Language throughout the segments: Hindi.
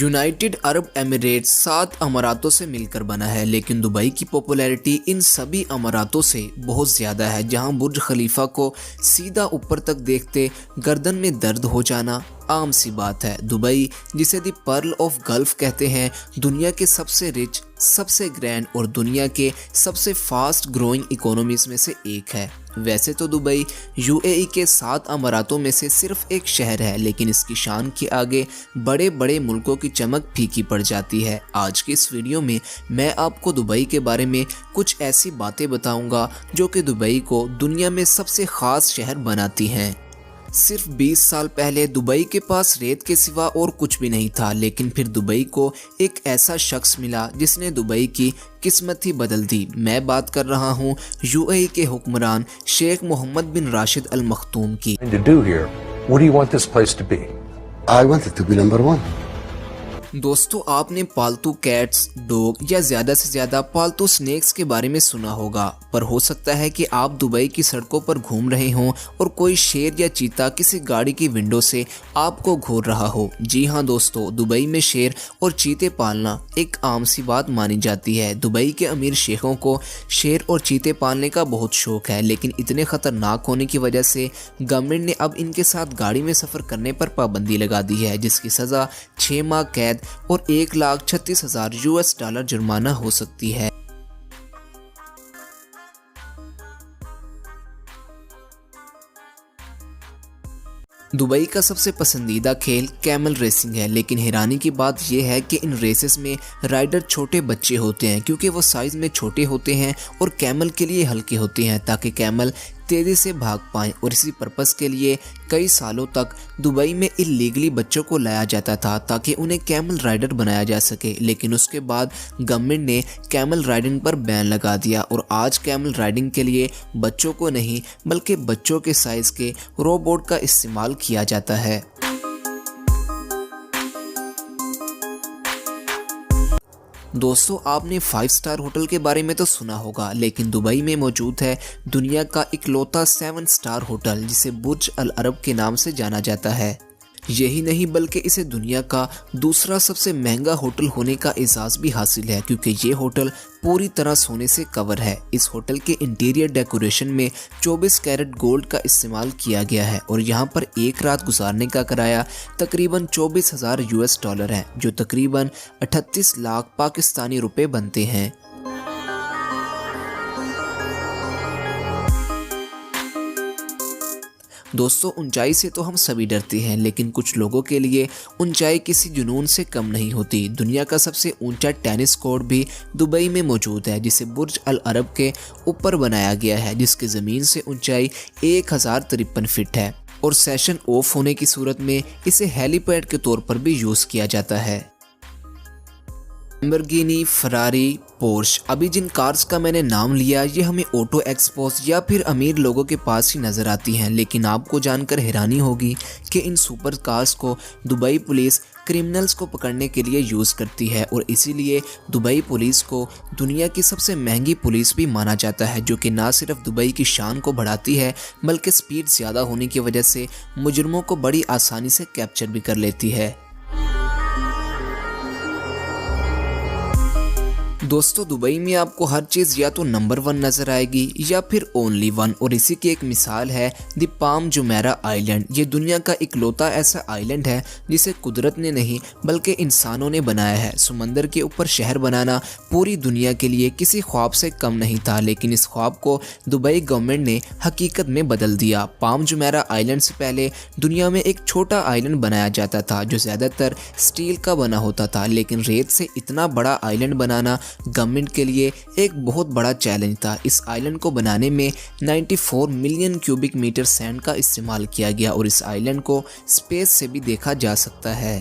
यूनाइटेड अरब एमिरेट्स 7 अमारातों से मिलकर बना है, लेकिन दुबई की पॉपुलैरिटी इन सभी अमारातों से बहुत ज़्यादा है। जहां बुर्ज खलीफा को सीधा ऊपर तक देखते गर्दन में दर्द हो जाना आम सी बात है। दुबई, जिसे दी पर्ल ऑफ गल्फ कहते हैं, दुनिया के सबसे रिच, सबसे ग्रैंड और दुनिया के सबसे फास्ट ग्रोइंग इकोनॉमीज में से एक है। वैसे तो दुबई यूएई के 7 अमारातों में से सिर्फ एक शहर है, लेकिन इसकी शान के आगे बड़े बड़े मुल्कों की चमक फीकी पड़ जाती है। आज के इस वीडियो में मैं आपको दुबई के बारे में कुछ ऐसी बातें बताऊंगा जो कि दुबई को दुनिया में सबसे ख़ास शहर बनाती हैं। सिर्फ 20 साल पहले दुबई के पास रेत के सिवा और कुछ भी नहीं था, लेकिन फिर दुबई को एक ऐसा शख्स मिला जिसने दुबई की किस्मत ही बदल दी। मैं बात कर रहा हूँ यूएई के हुक्मरान शेख मोहम्मद बिन राशिद अल मखतूम की। दोस्तों, आपने पालतू कैट्स, डॉग या ज़्यादा से ज़्यादा पालतू स्नेक्स के बारे में सुना होगा, पर हो सकता है कि आप दुबई की सड़कों पर घूम रहे हों और कोई शेर या चीता किसी गाड़ी की विंडो से आपको घूर रहा हो। जी हाँ दोस्तों, दुबई में शेर और चीते पालना एक आम सी बात मानी जाती है। दुबई के अमीर शेखों को शेर और चीते पालने का बहुत शौक है, लेकिन इतने ख़तरनाक होने की वजह से गवर्नमेंट ने अब इनके साथ गाड़ी में सफ़र करने पर पाबंदी लगा दी है, जिसकी सज़ा 6 माह कैद और $1,36,000 जुर्माना हो सकती है। दुबई का सबसे पसंदीदा खेल कैमल रेसिंग है, लेकिन हैरानी की बात यह है कि इन रेसेस में राइडर छोटे बच्चे होते हैं, क्योंकि वो साइज़ में छोटे होते हैं और कैमल के लिए हल्के होते हैं, ताकि कैमल तेज़ी से भाग पाएँ। और इसी पर्पज़ के लिए कई सालों तक दुबई में इलीगली बच्चों को लाया जाता था ताकि उन्हें कैमल राइडर बनाया जा सके, लेकिन उसके बाद गवर्नमेंट ने कैमल राइडिंग पर बैन लगा दिया और आज कैमल राइडिंग के लिए बच्चों को नहीं बल्कि बच्चों के साइज़ के रोबोट का इस्तेमाल किया जाता है। दोस्तों, आपने 5 स्टार होटल के बारे में तो सुना होगा, लेकिन दुबई में मौजूद है दुनिया का इकलौता 7 स्टार होटल, जिसे बुर्ज अल अरब के नाम से जाना जाता है। यही नहीं बल्कि इसे दुनिया का दूसरा सबसे महंगा होटल होने का एजाज़ भी हासिल है, क्योंकि ये होटल पूरी तरह सोने से कवर है। इस होटल के इंटीरियर डेकोरेशन में 24 कैरेट गोल्ड का इस्तेमाल किया गया है और यहाँ पर एक रात गुजारने का किराया तकरीबन $24,000 है, जो तकरीबन 38 लाख पाकिस्तानी रुपए बनते हैं। दोस्तों, ऊंचाई से तो हम सभी डरते हैं, लेकिन कुछ लोगों के लिए ऊंचाई किसी जुनून से कम नहीं होती। दुनिया का सबसे ऊंचा टेनिस कोर्ट भी दुबई में मौजूद है, जिसे बुर्ज अल अरब के ऊपर बनाया गया है, जिसकी ज़मीन से ऊंचाई 1053 फीट है और सेशन ऑफ होने की सूरत में इसे हेलीपैड के तौर पर भी यूज़ किया जाता है। लैम्बोर्गिनी, फरारी, पोर्श, अभी जिन कार्स का मैंने नाम लिया ये हमें ऑटो एक्सपोज या फिर अमीर लोगों के पास ही नज़र आती हैं, लेकिन आपको जानकर हैरानी होगी कि इन सुपर कार्स को दुबई पुलिस क्रिमिनल्स को पकड़ने के लिए यूज़ करती है और इसीलिए दुबई पुलिस को दुनिया की सबसे महंगी पुलिस भी माना जाता है, जो कि ना सिर्फ दुबई की शान को बढ़ाती है बल्कि स्पीड ज़्यादा होने की वजह से मुजरमों को बड़ी आसानी से कैप्चर भी कर लेती है। दोस्तों, दुबई में आपको हर चीज़ या तो नंबर 1 नज़र आएगी या फिर ओनली 1, और इसी की एक मिसाल है द पाम जुमेरा आइलैंड। ये दुनिया का इकलौता ऐसा आइलैंड है जिसे कुदरत ने नहीं बल्कि इंसानों ने बनाया है। समंदर के ऊपर शहर बनाना पूरी दुनिया के लिए किसी ख्वाब से कम नहीं था, लेकिन इस ख्वाब को दुबई गवर्नमेंट ने हकीकत में बदल दिया। पाम जुमेरा आइलैंड से पहले दुनिया में एक छोटा आइलैंड बनाया जाता था जो ज़्यादातर स्टील का बना होता था, लेकिन रेत से इतना बड़ा आइलैंड बनाना गवर्नमेंट के लिए एक बहुत बड़ा चैलेंज था। इस आइलैंड को बनाने में 94 मिलियन क्यूबिक मीटर सैंड का इस्तेमाल किया गया और इस आइलैंड को स्पेस से भी देखा जा सकता है।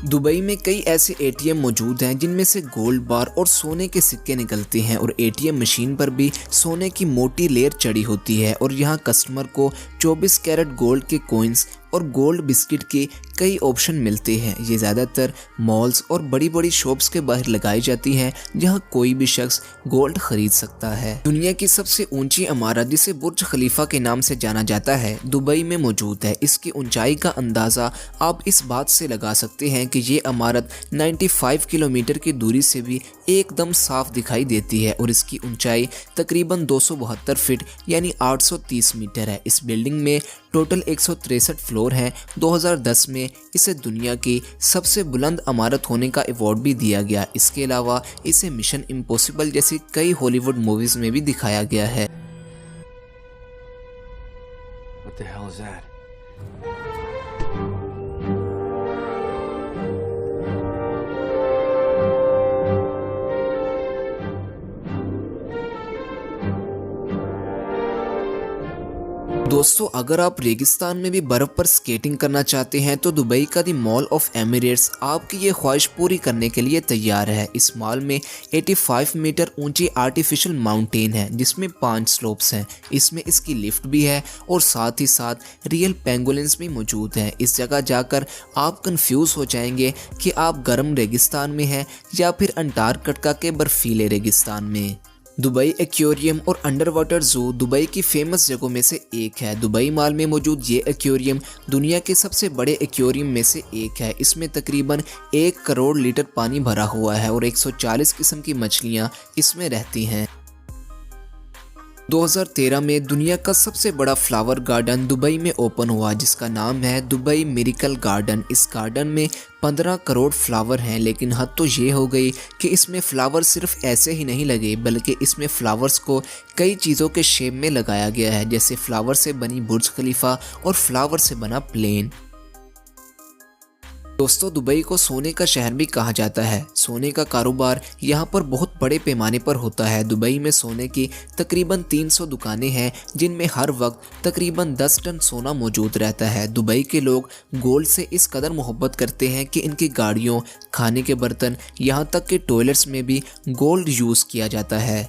दुबई में कई ऐसे एटीएम मौजूद हैं जिनमें से गोल्ड बार और सोने के सिक्के निकलते हैं और एटीएम मशीन पर भी सोने की मोटी लेयर चढ़ी होती है और यहाँ कस्टमर को 24 कैरेट गोल्ड के कॉइन्स और गोल्ड बिस्किट के कई ऑप्शन मिलते हैं। ये ज़्यादातर मॉल्स और बड़ी बड़ी शॉप्स के बाहर लगाई जाती हैं जहां कोई भी शख्स गोल्ड खरीद सकता है। दुनिया की सबसे ऊंची इमारत जिसे बुर्ज खलीफा के नाम से जाना जाता है दुबई में मौजूद है। इसकी ऊंचाई का अंदाज़ा आप इस बात से लगा सकते हैं कि ये इमारत 95 किलोमीटर की दूरी से भी एकदम साफ दिखाई देती है और इसकी ऊंचाई तकरीबन 272 फीट यानी 830 मीटर है। इस बिल्डिंग में टोटल 163 फ्लोर हैं। 2010 में इसे दुनिया की सबसे बुलंद इमारत होने का अवार्ड भी दिया गया। इसके अलावा इसे मिशन इम्पॉसिबल जैसी कई हॉलीवुड मूवीज में भी दिखाया गया है। What the hell is that? दोस्तों, अगर आप रेगिस्तान में भी बर्फ पर स्केटिंग करना चाहते हैं तो दुबई का दी मॉल ऑफ एमिरेट्स आपकी ये ख्वाहिश पूरी करने के लिए तैयार है। इस मॉल में 85 मीटर ऊंची आर्टिफिशियल माउंटेन है जिसमें 5 स्लोप्स हैं। इसमें इसकी लिफ्ट भी है और साथ ही साथ रियल पेंगुलिन्स भी मौजूद हैं। इस जगह जाकर आप कंफ्यूज हो जाएंगे कि आप गर्म रेगिस्तान में हैं या फिर अंटार्कटिका के बर्फीले रेगिस्तान में। दुबई एक्वेरियम और अंडर वाटर जू दुबई की फेमस जगहों में से एक है। दुबई मॉल में मौजूद ये एक्वेरियम दुनिया के सबसे बड़े एक्वेरियम में से एक है। इसमें तकरीबन 1 करोड़ लीटर पानी भरा हुआ है और 140 किस्म की मछलियाँ इसमें रहती हैं। 2013 में दुनिया का सबसे बड़ा फ्लावर गार्डन दुबई में ओपन हुआ जिसका नाम है दुबई मिरेकल गार्डन। इस गार्डन में 15 करोड़ फ्लावर हैं, लेकिन हद तो ये हो गई कि इसमें फ्लावर सिर्फ ऐसे ही नहीं लगे बल्कि इसमें फ्लावर्स को कई चीज़ों के शेप में लगाया गया है, जैसे फ्लावर से बनी बुर्ज खलीफा और फ्लावर से बना प्लेन। दोस्तों, दुबई को सोने का शहर भी कहा जाता है। सोने का कारोबार यहाँ पर बहुत बड़े पैमाने पर होता है। दुबई में सोने की तकरीबन 300 दुकानें हैं जिनमें हर वक्त तकरीबन 10 टन सोना मौजूद रहता है। दुबई के लोग गोल्ड से इस कदर मोहब्बत करते हैं कि इनकी गाड़ियों, खाने के बर्तन, यहाँ तक कि टॉयलेट्स में भी गोल्ड यूज़ किया जाता है।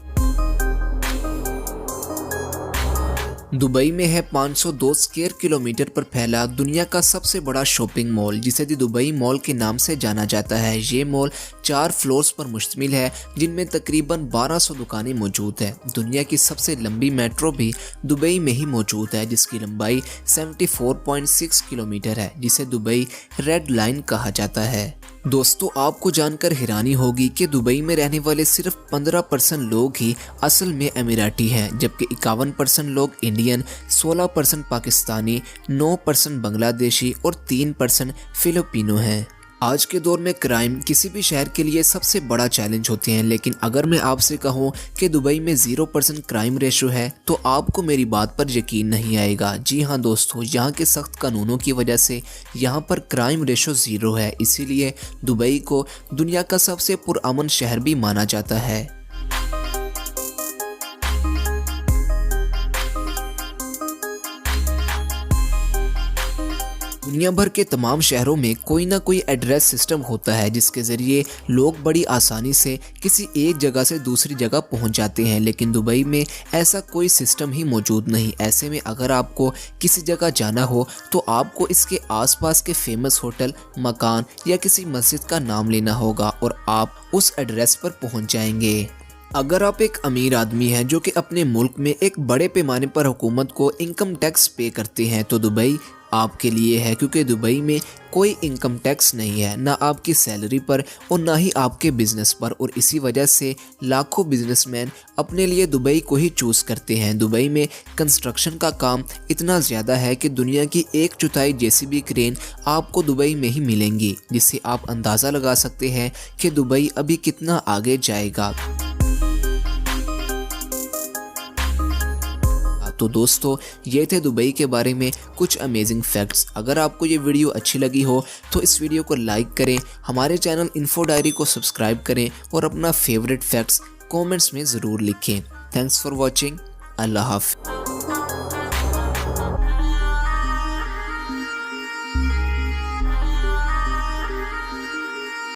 दुबई में है 502 स्क्वायर किलोमीटर पर फैला दुनिया का सबसे बड़ा शॉपिंग मॉल जिसे दी दुबई मॉल के नाम से जाना जाता है। ये मॉल 4 फ्लोर्स पर मुश्तमिल है जिनमें तकरीबन 1200 दुकानें मौजूद हैं। दुनिया की सबसे लंबी मेट्रो भी दुबई में ही मौजूद है जिसकी लंबाई 74.6 किलोमीटर है जिसे दुबई रेड लाइन कहा जाता है। दोस्तों, आपको जानकर हैरानी होगी कि दुबई में रहने वाले सिर्फ 15% लोग ही असल में अमीराती हैं, जबकि 51% लोग इंडियन, 16% पाकिस्तानी, 9% बांग्लादेशी और 3% फिलिपिनो हैं। आज के दौर में क्राइम किसी भी शहर के लिए सबसे बड़ा चैलेंज होते हैं, लेकिन अगर मैं आपसे कहूं कि दुबई में 0% क्राइम रेशो है तो आपको मेरी बात पर यकीन नहीं आएगा। जी हाँ दोस्तों, यहाँ के सख्त कानूनों की वजह से यहाँ पर क्राइम रेशो 0 है, इसीलिए दुबई को दुनिया का सबसे पुरअमन शहर भी माना जाता है। दुनिया भर के तमाम शहरों में कोई ना कोई एड्रेस सिस्टम होता है जिसके ज़रिए लोग बड़ी आसानी से किसी एक जगह से दूसरी जगह पहुंच जाते हैं, लेकिन दुबई में ऐसा कोई सिस्टम ही मौजूद नहीं। ऐसे में अगर आपको किसी जगह जाना हो तो आपको इसके आसपास के फेमस होटल, मकान या किसी मस्जिद का नाम लेना होगा और आप उस एड्रेस पर पहुँच जाएंगे। अगर आप एक अमीर आदमी हैं जो कि अपने मुल्क में एक बड़े पैमाने पर हुकूमत को इनकम टैक्स पे करते हैं तो दुबई आपके लिए है, क्योंकि दुबई में कोई इनकम टैक्स नहीं है, ना आपकी सैलरी पर और ना ही आपके बिजनेस पर, और इसी वजह से लाखों बिजनेसमैन अपने लिए दुबई को ही चूज़ करते हैं। दुबई में कंस्ट्रक्शन का काम इतना ज़्यादा है कि दुनिया की 1/4 जेसीबी क्रेन आपको दुबई में ही मिलेंगी, जिससे आप अंदाज़ा लगा सकते हैं कि दुबई अभी कितना आगे जाएगा। तो दोस्तों, ये थे दुबई के बारे में कुछ अमेजिंग फैक्ट्स। अगर आपको ये वीडियो अच्छी लगी हो तो इस वीडियो को लाइक करें, हमारे चैनल इन्फो डायरी को सब्सक्राइब करें और अपना फेवरेट फैक्ट्स कमेंट्स में ज़रूर लिखें। Thanks for watching. अल्लाह हाफ़िज़।